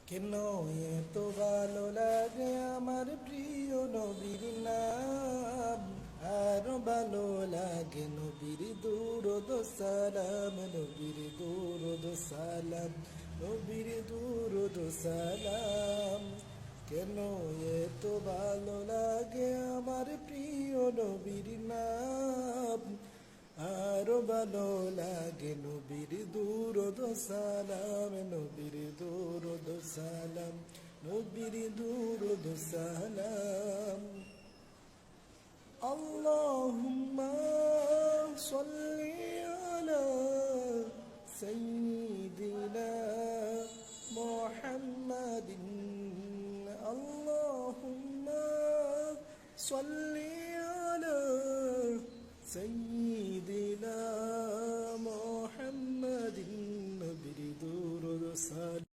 কেন এত ভালো লাগে আমার প্রিয় নবীর নাম, আরো ভালো লাগে নবীর দুরূদ সালাম, নবীর দুরূদ সালাম, নবীর দুরূদ সালাম। কেন এত ভালো লাগে আমার প্রিয় নবীর নাম, আরো ভালো লাগে নবীর দুরূদ সালাম, নবীর দুরূদ সালাম, নবীর দুরূদ সালাম। আল্লাহুম্মা সাল্লি আলা সাইয়্যিদিনা মুহাম্মাদিন, আল্লাহুম্মা সাল্লি আলা সাইয়্যিদিনা